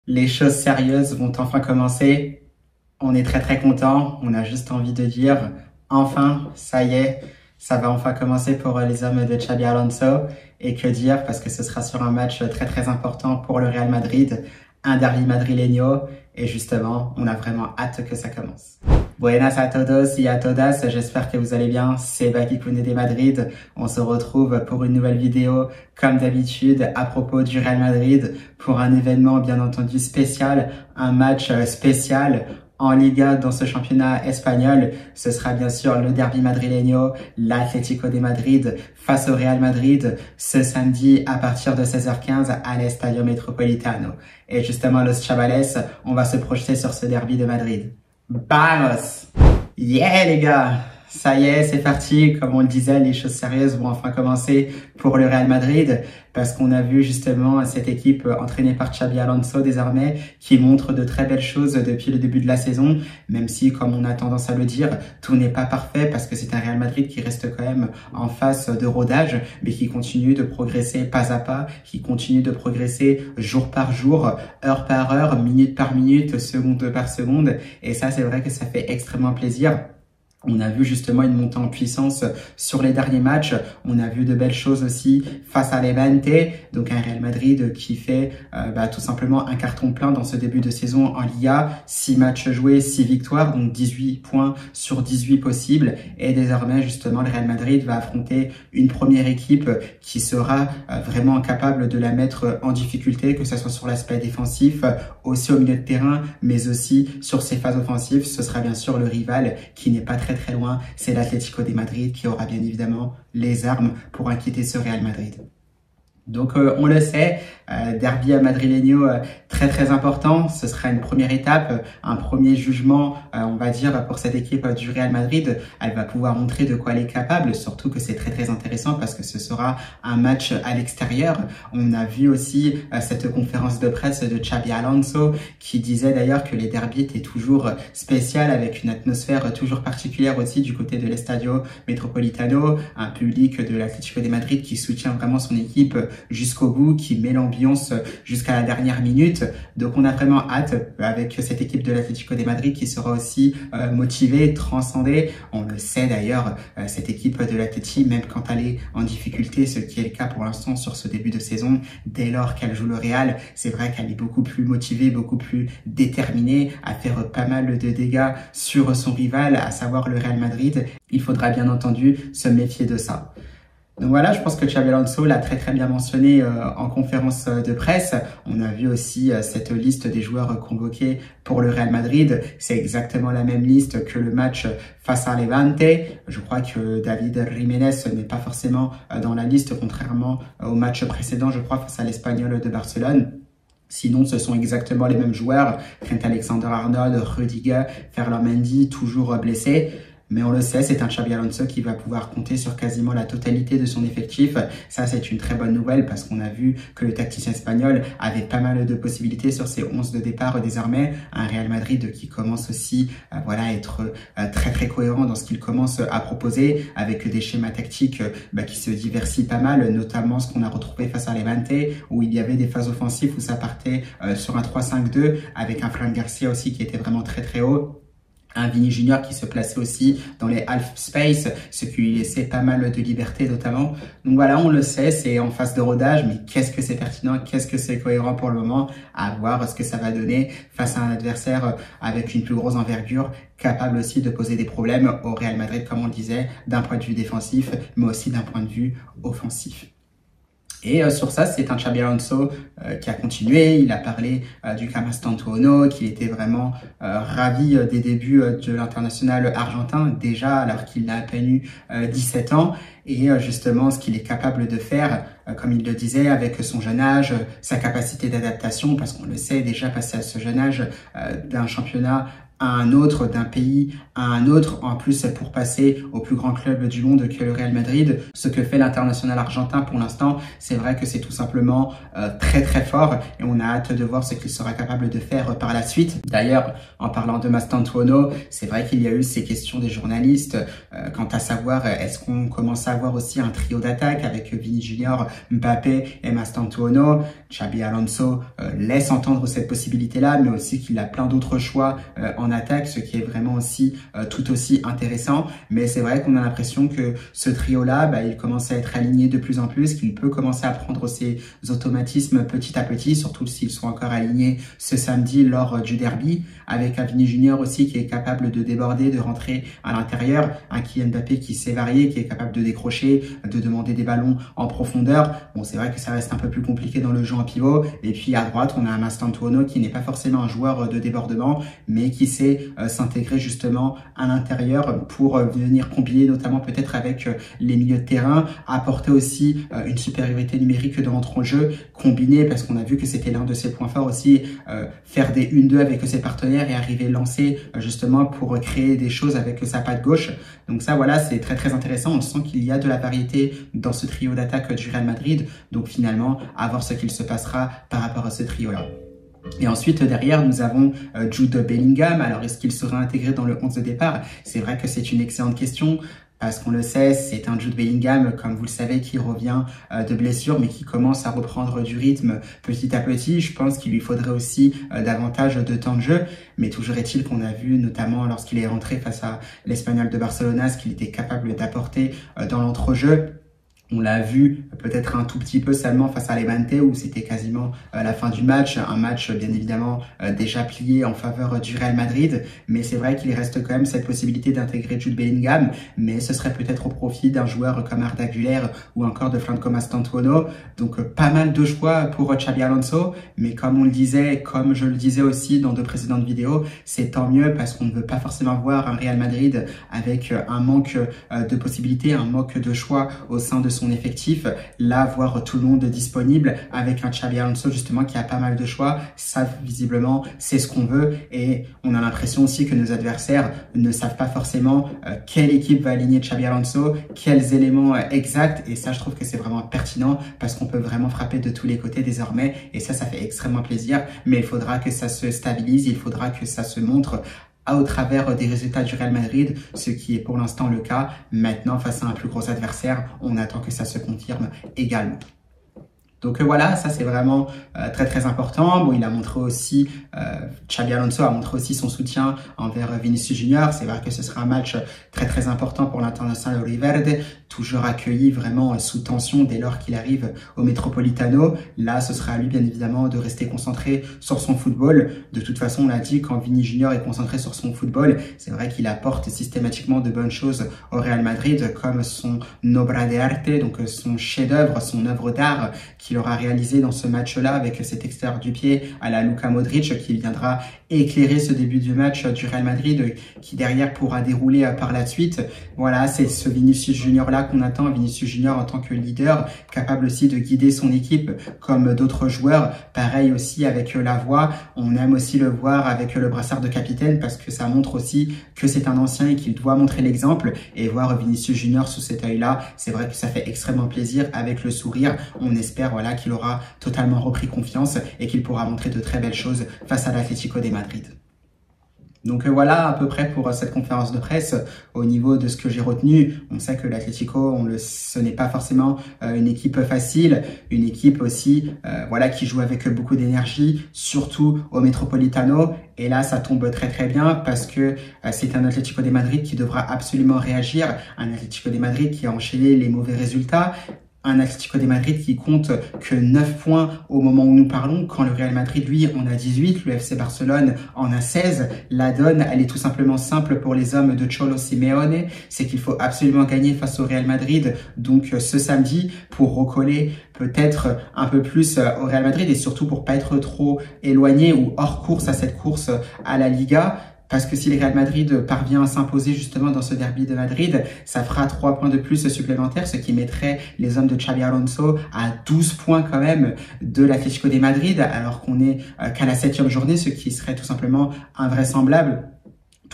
Les choses sérieuses vont enfin commencer. On est très content. On a juste envie de dire, enfin, ça y est, ça va enfin commencer pour les hommes de Xabi Alonso. Et que dire, parce que ce sera sur un match très important pour le Real Madrid, un derby madrileño. Et justement, on a vraiment hâte que ça commence. Buenas a todos y a todas, j'espère que vous allez bien, c'est Baki Koundé de Madrid. On se retrouve pour une nouvelle vidéo, comme d'habitude, à propos du Real Madrid, pour un événement bien entendu spécial, un match spécial en Liga dans ce championnat espagnol. Ce sera bien sûr le derby madrileño, l'Atlético de Madrid face au Real Madrid, ce samedi à partir de 16h15 à l'Estadio Metropolitano. Et justement, los chavales, on va se projeter sur ce derby de Madrid. Vamos! Yeah les gars! Ça y est, c'est parti. Comme on le disait, les choses sérieuses vont enfin commencer pour le Real Madrid parce qu'on a vu justement cette équipe entraînée par Xabi Alonso désormais qui montre de très belles choses depuis le début de la saison, même si, comme on a tendance à le dire, tout n'est pas parfait parce que c'est un Real Madrid qui reste quand même en phase de rodage, mais qui continue de progresser pas à pas, qui continue de progresser jour par jour, heure par heure, minute par minute, seconde par seconde. Et ça, c'est vrai que ça fait extrêmement plaisir. On a vu justement une montée en puissance sur les derniers matchs. On a vu de belles choses aussi face à Levante, donc un Real Madrid qui fait tout simplement un carton plein dans ce début de saison en Liga. 6 matchs joués, 6 victoires, donc 18 points sur 18 possibles. Et désormais, justement, le Real Madrid va affronter une première équipe qui sera vraiment capable de la mettre en difficulté, que ce soit sur l'aspect défensif, aussi au milieu de terrain, mais aussi sur ses phases offensives. Ce sera bien sûr le rival qui n'est pas très loin, c'est l'Atlético de Madrid qui aura bien évidemment les armes pour inquiéter ce Real Madrid. Donc on le sait, derby madrileño très important, ce sera une première étape, un premier jugement on va dire pour cette équipe du Real Madrid. Elle va pouvoir montrer de quoi elle est capable, surtout que c'est très intéressant parce que ce sera un match à l'extérieur. On a vu aussi cette conférence de presse de Xabi Alonso qui disait d'ailleurs que les derbys étaient toujours spéciales avec une atmosphère toujours particulière aussi du côté de l'Estadio Metropolitano, un public de l'Atlético de Madrid qui soutient vraiment son équipe jusqu'au bout, qui met l'ambiance jusqu'à la dernière minute. Donc on a vraiment hâte avec cette équipe de l'Atlético de Madrid qui sera aussi motivée, transcendée. On le sait d'ailleurs, cette équipe de l'Atleti, même quand elle est en difficulté, ce qui est le cas pour l'instant sur ce début de saison, dès lors qu'elle joue le Real, c'est vrai qu'elle est beaucoup plus motivée, beaucoup plus déterminée à faire pas mal de dégâts sur son rival, à savoir le Real Madrid. Il faudra bien entendu se méfier de ça. Donc voilà, je pense que Xabi Alonso l'a très bien mentionné en conférence de presse. On a vu aussi cette liste des joueurs convoqués pour le Real Madrid. C'est exactement la même liste que le match face à Levante. Je crois que David Jiménez n'est pas forcément dans la liste, contrairement au match précédent, je crois, face à l'Espagnol de Barcelone. Sinon, ce sont exactement les mêmes joueurs. Trent Alexander-Arnold, Rudiger, Ferland Mendy, toujours blessés. Mais on le sait, c'est un Xabi Alonso qui va pouvoir compter sur quasiment la totalité de son effectif. Ça, c'est une très bonne nouvelle parce qu'on a vu que le tacticien espagnol avait pas mal de possibilités sur ses 11 de départ désormais. Un Real Madrid qui commence aussi à être très cohérent dans ce qu'il commence à proposer avec des schémas tactiques qui se diversifient pas mal, notamment ce qu'on a retrouvé face à Levante où il y avait des phases offensives où ça partait sur un 3-5-2 avec un Fran Garcia aussi qui était vraiment très haut. Un Vini Junior qui se plaçait aussi dans les half space, ce qui lui laissait pas mal de liberté notamment. Donc voilà, on le sait, c'est en phase de rodage, mais qu'est-ce que c'est pertinent, qu'est-ce que c'est cohérent pour le moment, à voir ce que ça va donner face à un adversaire avec une plus grosse envergure, capable aussi de poser des problèmes au Real Madrid, comme on le disait, d'un point de vue défensif, mais aussi d'un point de vue offensif. Et sur ça, c'est un Xabi Alonso qui a continué. Il a parlé du cas Mastantuono, qu'il était vraiment ravi des débuts de l'international argentin, déjà alors qu'il n'a à peine eu 17 ans. Et justement, ce qu'il est capable de faire, comme il le disait, avec son jeune âge, sa capacité d'adaptation, parce qu'on le sait déjà, passer à ce jeune âge d'un championnat à un autre, d'un pays à un autre, en plus pour passer au plus grand club du monde que le Real Madrid. Ce que fait l'international argentin pour l'instant, c'est vrai que c'est tout simplement très très fort et on a hâte de voir ce qu'il sera capable de faire par la suite. D'ailleurs, en parlant de Mastantuono, c'est vrai qu'il y a eu ces questions des journalistes quant à savoir est-ce qu'on commence à avoir aussi un trio d'attaque avec Vini Junior, Mbappé et Mastantuono. Xabi Alonso laisse entendre cette possibilité-là, mais aussi qu'il a plein d'autres choix en attaque, ce qui est vraiment aussi tout aussi intéressant. Mais c'est vrai qu'on a l'impression que ce trio-là, il commence à être aligné de plus en plus, qu'il peut commencer à prendre ses automatismes petit à petit, surtout s'ils sont encore alignés ce samedi lors du derby, avec un Vini Junior aussi qui est capable de déborder, de rentrer à l'intérieur, un Kylian Mbappé qui sait varier, qui est capable de décrocher, de demander des ballons en profondeur. Bon, c'est vrai que ça reste un peu plus compliqué dans le jeu en pivot. Et puis à droite, on a un Mastantuono qui n'est pas forcément un joueur de débordement, mais qui sait s'intégrer justement à l'intérieur pour venir combiner notamment peut-être avec les milieux de terrain, apporter aussi une supériorité numérique dans notre jeu, combiner, parce qu'on a vu que c'était l'un de ses points forts aussi, faire des 1-2 avec ses partenaires et arriver lancé justement pour créer des choses avec sa patte gauche. Donc ça, voilà, c'est très très intéressant. On sent qu'il y a de la variété dans ce trio d'attaque du Real Madrid. Donc finalement, à voir ce qu'il se passera par rapport à ce trio-là. Et ensuite, derrière, nous avons Jude Bellingham. Alors, est-ce qu'il sera intégré dans le 11 de départ? C'est vrai que c'est une excellente question. Parce qu'on le sait, c'est un Jude Bellingham, comme vous le savez, qui revient de blessure, mais qui commence à reprendre du rythme petit à petit. Je pense qu'il lui faudrait aussi davantage de temps de jeu. Mais toujours est-il qu'on a vu, notamment lorsqu'il est rentré face à l'Espagnol de Barcelona, ce qu'il était capable d'apporter dans l'entrejeu. On l'a vu peut-être un tout petit peu seulement face à Levante où c'était quasiment la fin du match. Un match bien évidemment déjà plié en faveur du Real Madrid. Mais c'est vrai qu'il reste quand même cette possibilité d'intégrer Jude Bellingham. Mais ce serait peut-être au profit d'un joueur comme Arda Güler ou encore de Franco Mastantuono. Donc pas mal de choix pour Xabi Alonso. Mais comme on le disait, comme je le disais aussi dans de précédentes vidéos, c'est tant mieux parce qu'on ne veut pas forcément voir un Real Madrid avec un manque de possibilités, un manque de choix au sein de son effectif, là voir tout le monde disponible avec un Xabi Alonso justement qui a pas mal de choix. Ça visiblement c'est ce qu'on veut et on a l'impression aussi que nos adversaires ne savent pas forcément quelle équipe va aligner Xabi Alonso, quels éléments exacts, et ça je trouve que c'est vraiment pertinent parce qu'on peut vraiment frapper de tous les côtés désormais et ça fait extrêmement plaisir, mais il faudra que ça se stabilise, il faudra que ça se montre au travers des résultats du Real Madrid, ce qui est pour l'instant le cas. Maintenant, face à un plus gros adversaire, on attend que ça se confirme également. Donc voilà, ça c'est vraiment très très important. Bon, il a montré aussi, Xabi Alonso a montré aussi son soutien envers Vinicius Junior. C'est vrai que ce sera un match très très important pour l'international Oliverde, toujours accueilli vraiment sous tension dès lors qu'il arrive au Metropolitano. Là, ce sera à lui bien évidemment de rester concentré sur son football. De toute façon, on l'a dit, quand Vini Junior est concentré sur son football, c'est vrai qu'il apporte systématiquement de bonnes choses au Real Madrid, comme son obra de arte, donc son chef-d'œuvre, son œuvre d'art qu'il aura réalisé dans ce match-là avec cet extérieur du pied à la Luka Modric qui viendra éclairer ce début du match du Real Madrid qui derrière pourra dérouler par la suite. Voilà, c'est ce Vinicius Junior là qu'on attend, Vinicius Junior en tant que leader, capable aussi de guider son équipe comme d'autres joueurs. Pareil aussi avec la voix, on aime aussi le voir avec le brassard de capitaine parce que ça montre aussi que c'est un ancien et qu'il doit montrer l'exemple, et voir Vinicius Junior sous cet œil-là, c'est vrai que ça fait extrêmement plaisir avec le sourire. On espère voilà qu'il aura totalement repris confiance et qu'il pourra montrer de très belles choses face à l'Atlético de Madrid. Donc voilà à peu près pour cette conférence de presse. Au niveau de ce que j'ai retenu, on sait que l'Atlético, ce n'est pas forcément une équipe facile, une équipe aussi voilà qui joue avec beaucoup d'énergie, surtout au Metropolitano. Et là, ça tombe très très bien parce que c'est un Atlético de Madrid qui devra absolument réagir, un Atlético de Madrid qui a enchaîné les mauvais résultats. Un Atlético de Madrid qui compte que 9 points au moment où nous parlons, quand le Real Madrid, lui, en a 18, le FC Barcelone en a 16. La donne, elle est tout simplement simple pour les hommes de Cholo Simeone, c'est qu'il faut absolument gagner face au Real Madrid, donc ce samedi, pour recoller peut-être un peu plus au Real Madrid et surtout pour pas être trop éloigné ou hors course à cette course à la Liga. Parce que si le Real Madrid parvient à s'imposer justement dans ce derby de Madrid, ça fera 3 points de plus supplémentaires, ce qui mettrait les hommes de Xabi Alonso à 12 points quand même de l'Atlético de Madrid, alors qu'on est qu'à la 7e journée, ce qui serait tout simplement invraisemblable.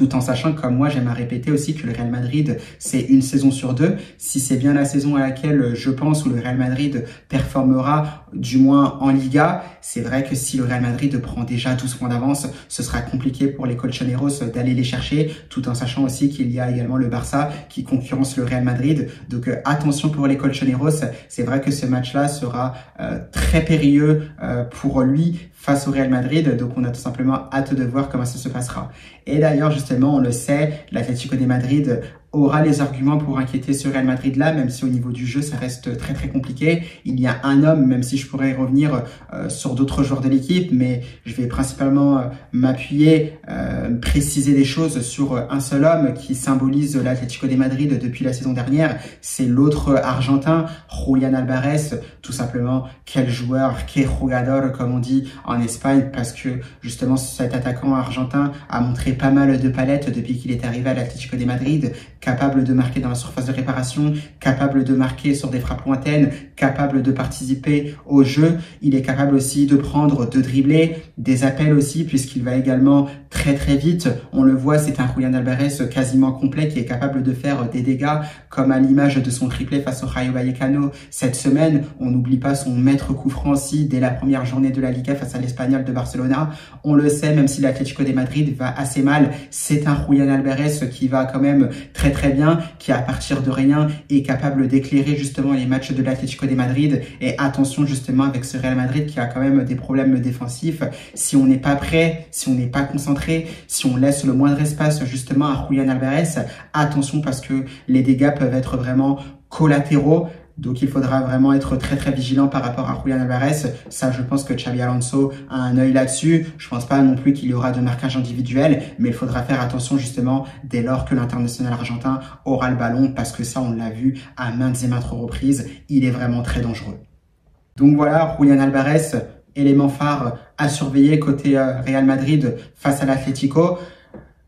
tout en sachant que comme moi j'aime à répéter aussi que le Real Madrid c'est une saison sur deux. Si c'est bien la saison à laquelle je pense où le Real Madrid performera, du moins en Liga, c'est vrai que si le Real Madrid prend déjà 12 points d'avance, ce sera compliqué pour les colchoneros d'aller les chercher, tout en sachant aussi qu'il y a également le Barça qui concurrence le Real Madrid. Donc attention pour les colchoneros, c'est vrai que ce match-là sera très périlleux pour lui face au Real Madrid, donc on a tout simplement hâte de voir comment ça se passera. Et d'ailleurs, justement, on le sait, l'Atlético de Madrid aura les arguments pour inquiéter ce Real Madrid-là, même si au niveau du jeu, ça reste très très compliqué. Il y a un homme, même si je pourrais revenir sur d'autres joueurs de l'équipe, mais je vais principalement m'appuyer, préciser des choses sur un seul homme qui symbolise l'Atlético de Madrid depuis la saison dernière. C'est l'autre Argentin, Julián Álvarez, tout simplement. Quel joueur, quel jugador, comme on dit en Espagne, parce que justement cet attaquant argentin a montré pas mal de palettes depuis qu'il est arrivé à l'Atlético de Madrid, capable de marquer dans la surface de réparation, capable de marquer sur des frappes lointaines, capable de participer au jeu. Il est capable aussi de prendre, de dribbler, des appels aussi, puisqu'il va également très très vite. On le voit, c'est un Julián Álvarez quasiment complet qui est capable de faire des dégâts, comme à l'image de son triplé face au Rayo Vallecano cette semaine. On n'oublie pas son maître coup franc aussi dès la première journée de la Liga face à l'Espagnol de Barcelona. On le sait, même si l'Atlético de Madrid va assez mal, c'est un Julián Álvarez qui va quand même très bien, qui à partir de rien est capable d'éclairer justement les matchs de l'Atlético de Madrid. Et attention justement avec ce Real Madrid qui a quand même des problèmes défensifs. Si on n'est pas prêt, si on n'est pas concentré, si on laisse le moindre espace justement à Julián Álvarez, attention parce que les dégâts peuvent être vraiment collatéraux. Donc il faudra vraiment être très très vigilant par rapport à Julián Álvarez. Ça, je pense que Xabi Alonso a un œil là-dessus. Je pense pas non plus qu'il y aura de marquage individuel, mais il faudra faire attention justement dès lors que l'international argentin aura le ballon, parce que ça, on l'a vu à maintes et maintes reprises. Il est vraiment très dangereux. Donc voilà, Julián Álvarez, élément phare à surveiller côté Real Madrid face à l'Atlético.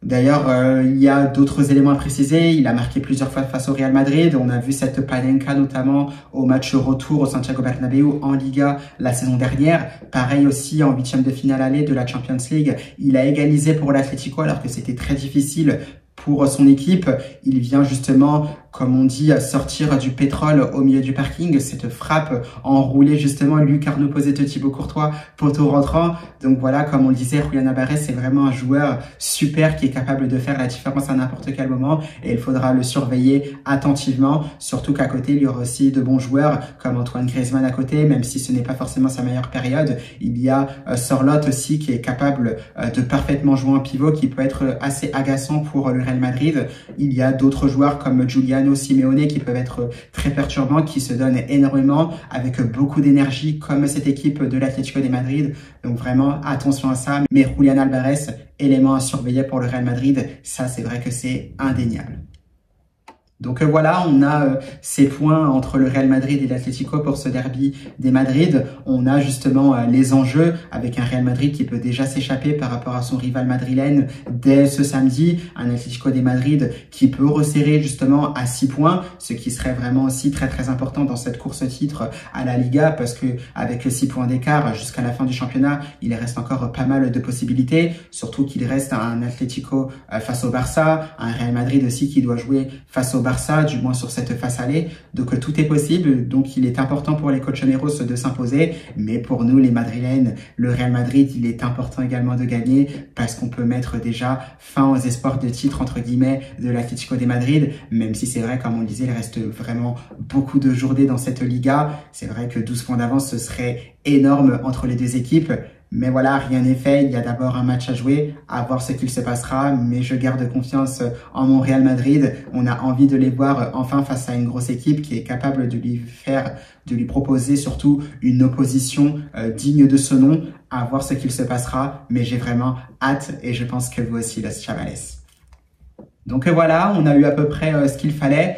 D'ailleurs, il y a d'autres éléments à préciser. Il a marqué plusieurs fois face au Real Madrid. On a vu cette panenka notamment au match retour au Santiago Bernabéu en Liga la saison dernière. Pareil aussi en huitième de finale aller de la Champions League. Il a égalisé pour l'Atlético alors que c'était très difficile pour son équipe. Il vient justement, comme on dit, sortir du pétrole au milieu du parking. Cette frappe enroulée justement lucarne opposée de Thibaut Courtois, poteau rentrant. Donc voilà, comme on le disait, Julián Álvarez, c'est vraiment un joueur super qui est capable de faire la différence à n'importe quel moment et il faudra le surveiller attentivement. Surtout qu'à côté, il y aura aussi de bons joueurs comme Antoine Griezmann à côté, même si ce n'est pas forcément sa meilleure période. Il y a Sorloth aussi qui est capable de parfaitement jouer en pivot, qui peut être assez agaçant pour le Real Madrid. Il y a d'autres joueurs comme Giuliano Simeone qui peuvent être très perturbants, qui se donnent énormément avec beaucoup d'énergie comme cette équipe de l'Atlético de Madrid. Donc vraiment attention à ça. Mais Julián Álvarez, élément à surveiller pour le Real Madrid, ça c'est vrai que c'est indéniable. Donc voilà, on a ces points entre le Real Madrid et l'Atlético pour ce derby des Madrid. On a justement les enjeux avec un Real Madrid qui peut déjà s'échapper par rapport à son rival madrilène dès ce samedi. Un Atlético de Madrid qui peut resserrer justement à 6 points, ce qui serait vraiment aussi très très important dans cette course titre à la Liga, parce que avec 6 points d'écart jusqu'à la fin du championnat, il reste encore pas mal de possibilités, surtout qu'il reste un Atlético face au Barça, un Real Madrid aussi qui doit jouer face au Barça, du moins sur cette face aller. Donc tout est possible. Donc il est important pour les colchoneros de s'imposer, mais pour nous les Madrilènes, le Real Madrid, il est important également de gagner parce qu'on peut mettre déjà fin aux espoirs de titre entre guillemets de l'Atlético de Madrid, même si c'est vrai, comme on le disait, il reste vraiment beaucoup de journées dans cette Liga. C'est vrai que 12 points d'avance, ce serait énorme entre les deux équipes. Mais voilà, rien n'est fait. Il y a d'abord un match à jouer, à voir ce qu'il se passera. Mais je garde confiance en mon Real Madrid. On a envie de les voir enfin face à une grosse équipe qui est capable de lui proposer surtout une opposition digne de ce nom. À voir ce qu'il se passera. Mais j'ai vraiment hâte et je pense que vous aussi, les chavales. Donc voilà, on a eu à peu près ce qu'il fallait.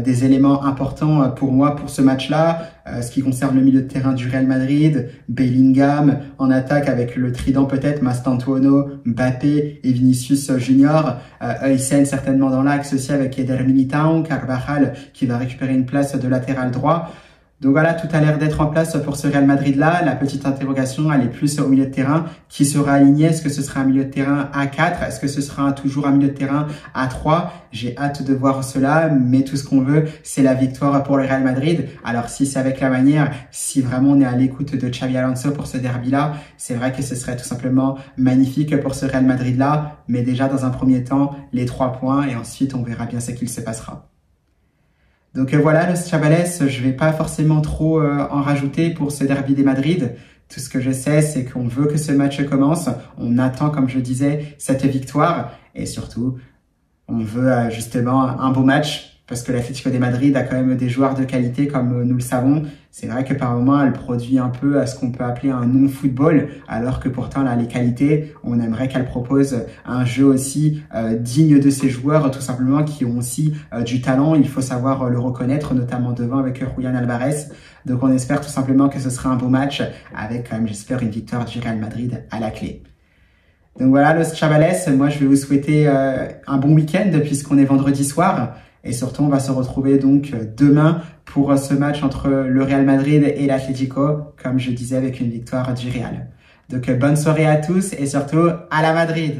Des éléments importants pour moi pour ce match-là, ce qui concerne le milieu de terrain du Real Madrid, Bellingham, en attaque avec le trident peut-être, Mastantuono, Mbappé et Vinicius Junior, Huysen certainement dans l'axe aussi avec Eder Militão, Carvajal qui va récupérer une place de latéral droit. Donc voilà, tout a l'air d'être en place pour ce Real Madrid-là. La petite interrogation, elle est plus au milieu de terrain. Qui sera aligné? Est-ce que ce sera un milieu de terrain à 4? Est-ce que ce sera toujours un milieu de terrain à 3? J'ai hâte de voir cela, mais tout ce qu'on veut, c'est la victoire pour le Real Madrid. Alors si c'est avec la manière, si vraiment on est à l'écoute de Xabi Alonso pour ce derby-là, c'est vrai que ce serait tout simplement magnifique pour ce Real Madrid-là. Mais déjà, dans un premier temps, les 3 points et ensuite, on verra bien ce qu'il se passera. Donc voilà, Los Chavales, je vais pas forcément trop en rajouter pour ce derby des Madrid. Tout ce que je sais, c'est qu'on veut que ce match commence. On attend, comme je disais, cette victoire. Et surtout, on veut justement un beau match. Parce que l'Atlético de Madrid a quand même des joueurs de qualité, comme nous le savons. C'est vrai que par moments, elle produit un peu à ce qu'on peut appeler un non-football, alors que pourtant, là, les qualités, on aimerait qu'elle propose un jeu aussi digne de ses joueurs, tout simplement, qui ont aussi du talent. Il faut savoir le reconnaître, notamment devant avec Julián Álvarez. Donc, on espère tout simplement que ce sera un beau match, avec quand même, j'espère, une victoire du Real Madrid à la clé. Donc voilà, Los Chavales, moi, je vais vous souhaiter un bon week-end, puisqu'on est vendredi soir. Et surtout, on va se retrouver donc demain pour ce match entre le Real Madrid et l'Atlético, comme je disais, avec une victoire du Real. Donc, bonne soirée à tous et surtout, à la Madrid!